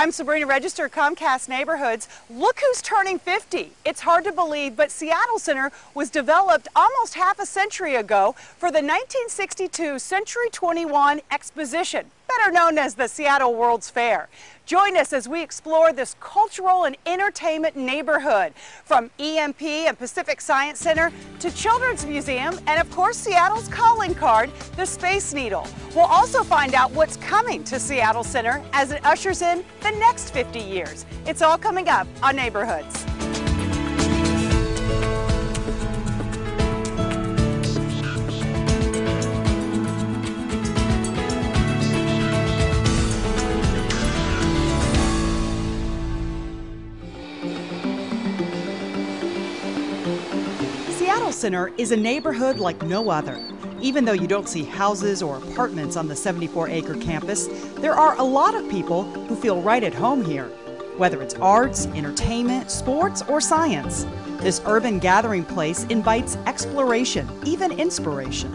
I'm Sabrina Register, Comcast Neighborhoods. Look who's turning 50. It's hard to believe, but Seattle Center was developed almost half a century ago for the 1962 Century 21 Exposition, better known as the Seattle World's Fair. Join us as we explore this cultural and entertainment neighborhood, from EMP and Pacific Science Center to Children's Museum and, of course, Seattle's calling card, the Space Needle. We'll also find out what's coming to Seattle Center as it ushers in the next 50 years. It's all coming up on Neighborhoods. Seattle Center is a neighborhood like no other. Even though you don't see houses or apartments on the 74-acre campus, there are a lot of people who feel right at home here. Whether it's arts, entertainment, sports, or science, this urban gathering place invites exploration, even inspiration.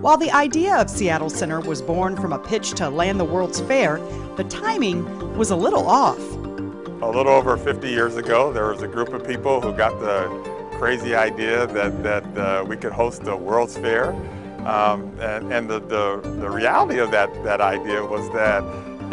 While the idea of Seattle Center was born from a pitch to land the World's Fair, the timing was a little off. A little over 50 years ago, there was a group of people who got the crazy idea that we could host the World's Fair. And the reality of that idea was that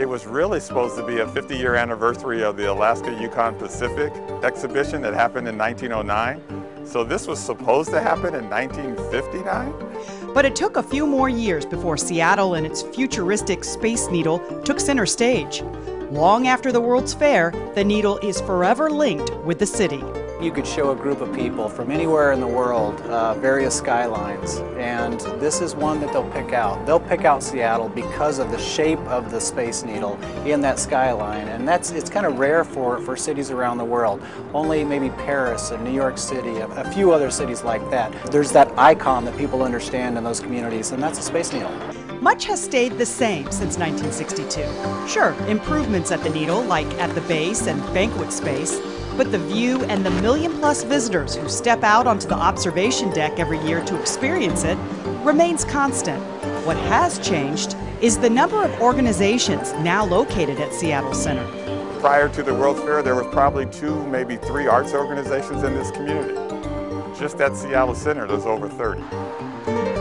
it was really supposed to be a 50-year anniversary of the Alaska Yukon Pacific exhibition that happened in 1909. So this was supposed to happen in 1959. But it took a few more years before Seattle and its futuristic Space Needle took center stage. Long after the World's Fair, the Needle is forever linked with the city. You could show a group of people from anywhere in the world various skylines, and this is one that they'll pick out. They'll pick out Seattle because of the shape of the Space Needle in that skyline, and it's kind of rare for cities around the world. Only maybe Paris and New York City, a few other cities like that. There's that icon that people understand in those communities, and that's the Space Needle. Much has stayed the same since 1962. Sure, improvements at the Needle, like at the base and banquet space, but the view and the million-plus visitors who step out onto the observation deck every year to experience it remains constant. What has changed is the number of organizations now located at Seattle Center. Prior to the World's Fair, there was probably 2, maybe 3 arts organizations in this community. Just at Seattle Center, there's over 30.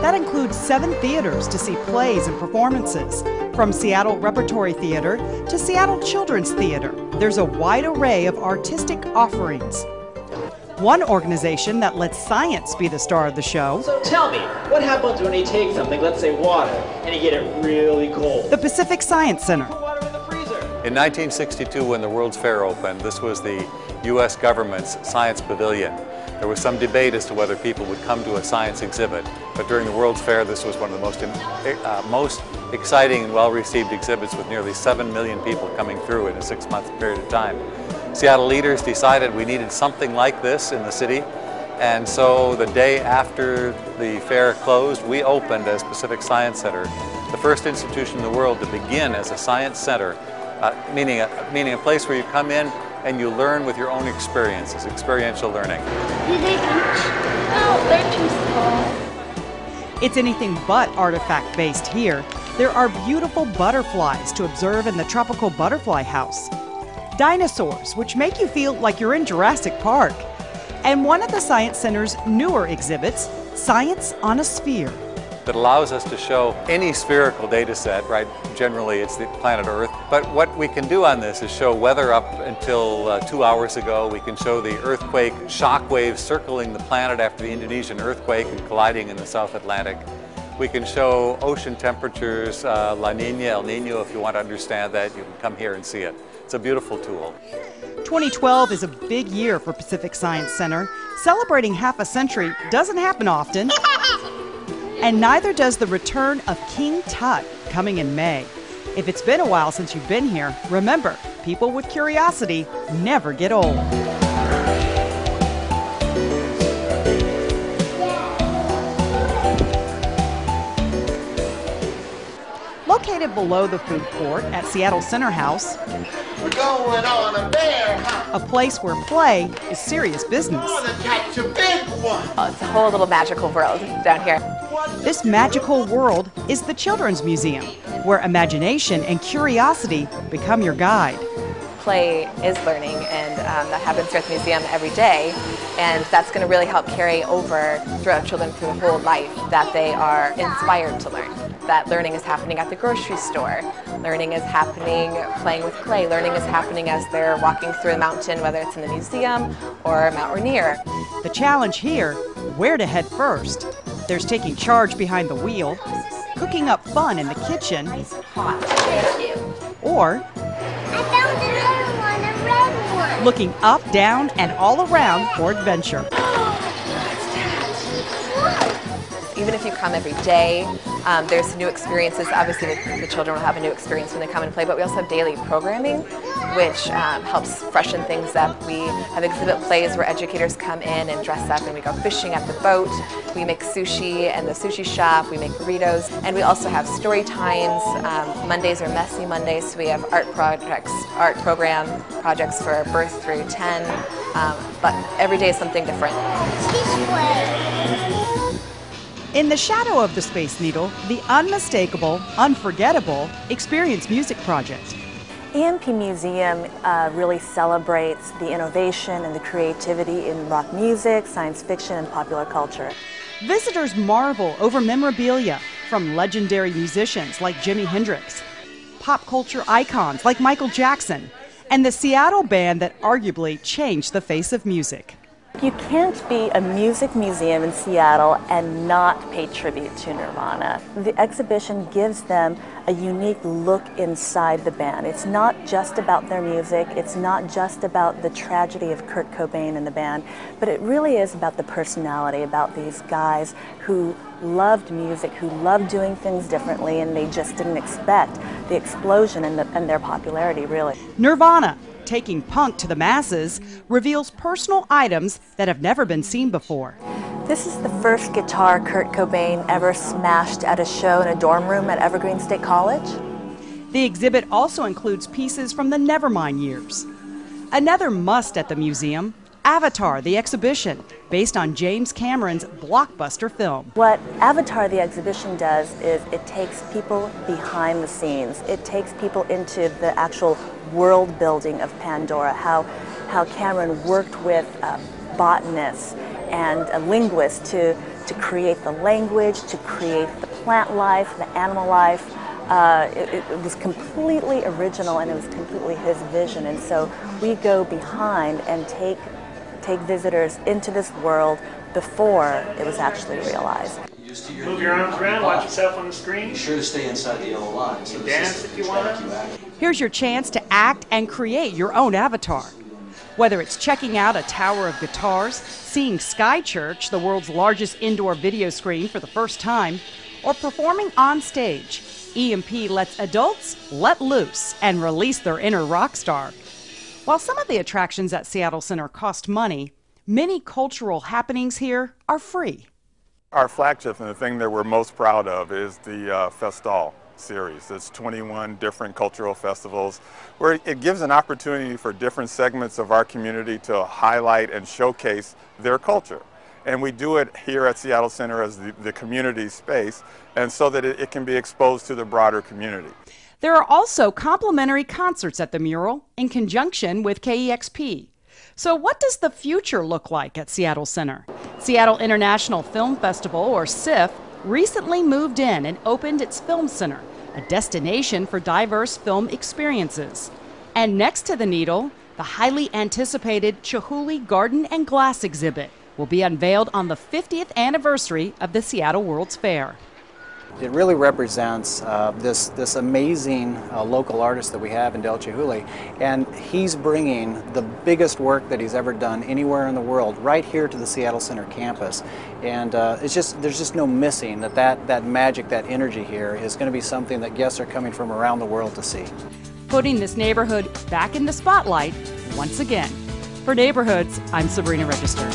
That includes 7 theaters to see plays and performances, from Seattle Repertory Theater to Seattle Children's Theater. There's a wide array of artistic offerings. One organization that lets science be the star of the show. So tell me, what happens when you take something, let's say water, and you get it really cold? The Pacific Science Center. Put water in the freezer. In 1962, when the World's Fair opened, this was the U.S. government's science pavilion. There was some debate as to whether people would come to a science exhibit, but during the World's Fair, this was one of the most exciting and well-received exhibits, with nearly 7 million people coming through in a 6-month period of time. Seattle leaders decided we needed something like this in the city, and so the day after the fair closed, we opened as Pacific Science Center, the first institution in the world to begin as a science center, meaning a place where you come in and you learn with your own experiences, experiential learning. Do they reach? Oh, they're too small. It's anything but artifact-based here. There are beautiful butterflies to observe in the Tropical Butterfly House. Dinosaurs, which make you feel like you're in Jurassic Park. And one of the Science Center's newer exhibits, Science on a Sphere. That allows us to show any spherical data set, right? Generally it's the planet Earth, but what we can do on this is show weather up until 2 hours ago. We can show the earthquake shock waves circling the planet after the Indonesian earthquake and colliding in the South Atlantic. We can show ocean temperatures, La Nina, El Nino. If you want to understand that, you can come here and see it. It's a beautiful tool. 2012 is a big year for Pacific Science Center. Celebrating half a century doesn't happen often. And neither does the return of King Tut, coming in May. If it's been a while since you've been here, remember, people with curiosity never get old. Located below the food court at Seattle Center House, we're going on a bear hunt. A place where play is serious business. Gonna catch a big one. Oh, it's a whole little magical world down here. This magical world is the Children's Museum. where imagination and curiosity become your guide. Play is learning, and that happens here at the museum every day, and that's going to really help carry over throughout children through the whole life, that they are inspired to learn. That learning is happening at the grocery store, learning is happening playing with clay, learning is happening as they're walking through a mountain, whether it's in the museum or Mount Rainier. The challenge here, where to head first. There's taking charge behind the wheel, cooking up fun in the kitchen, or looking up, down, and all around for adventure. Even if you come every day, there's new experiences. Obviously, the children will have a new experience when they come and play, but we also have daily programming, which helps freshen things up. We have exhibit plays where educators come in and dress up, and we go fishing at the boat. We make sushi in the sushi shop. We make burritos, and we also have story times. Mondays are messy Mondays, so we have art program projects for birth through 10. But every day is something different. In the shadow of the Space Needle, the unmistakable, unforgettable Experience Music Project. EMP Museum really celebrates the innovation and the creativity in rock music, science fiction, and popular culture. Visitors marvel over memorabilia from legendary musicians like Jimi Hendrix, pop culture icons like Michael Jackson, and the Seattle band that arguably changed the face of music. You can't be a music museum in Seattle and not pay tribute to Nirvana. The exhibition gives them a unique look inside the band. It's not just about their music, it's not just about the tragedy of Kurt Cobain and the band, but it really is about the personality, about these guys who loved music, who loved doing things differently, and they just didn't expect the explosion and their popularity, really. Nirvana, taking punk to the masses, reveals personal items that have never been seen before. This is the first guitar Kurt Cobain ever smashed at a show in a dorm room at Evergreen State College. The exhibit also includes pieces from the Nevermind years. Another must at the museum, Avatar, the exhibition, based on James Cameron's blockbuster film. What Avatar, the exhibition does is it takes people behind the scenes. It takes people into the actual world building of Pandora, how Cameron worked with botanists and linguists to create the language, to create the plant life, the animal life. It was completely original, and it was completely his vision. And so we go behind and take visitors into this world before it was actually realized. Move your arms around, watch yourself on the screen. Be sure to stay inside the yellow line. So dance if you want. Here's your chance to act and create your own avatar. Whether it's checking out a tower of guitars, seeing Sky Church, the world's largest indoor video screen for the first time, or performing on stage, EMP lets adults let loose and release their inner rock star. While some of the attractions at Seattle Center cost money, many cultural happenings here are free. Our flagship and the thing that we're most proud of is the Festal series. It's 21 different cultural festivals where it gives an opportunity for different segments of our community to highlight and showcase their culture. And we do it here at Seattle Center as the community space, and so that it can be exposed to the broader community. There are also complimentary concerts at the mural in conjunction with KEXP. So what does the future look like at Seattle Center? Seattle International Film Festival, or SIFF, recently moved in and opened its film center, a destination for diverse film experiences. And next to the Needle, the highly anticipated Chihuly Garden and Glass exhibit will be unveiled on the 50th anniversary of the Seattle World's Fair. It really represents this amazing local artist that we have in Del Chihuly, and he's bringing the biggest work that he's ever done anywhere in the world right here to the Seattle Center campus. And there's just no missing that magic, that energy here is going to be something that guests are coming from around the world to see. Putting this neighborhood back in the spotlight once again. For Neighborhoods, I'm Sabrina Register.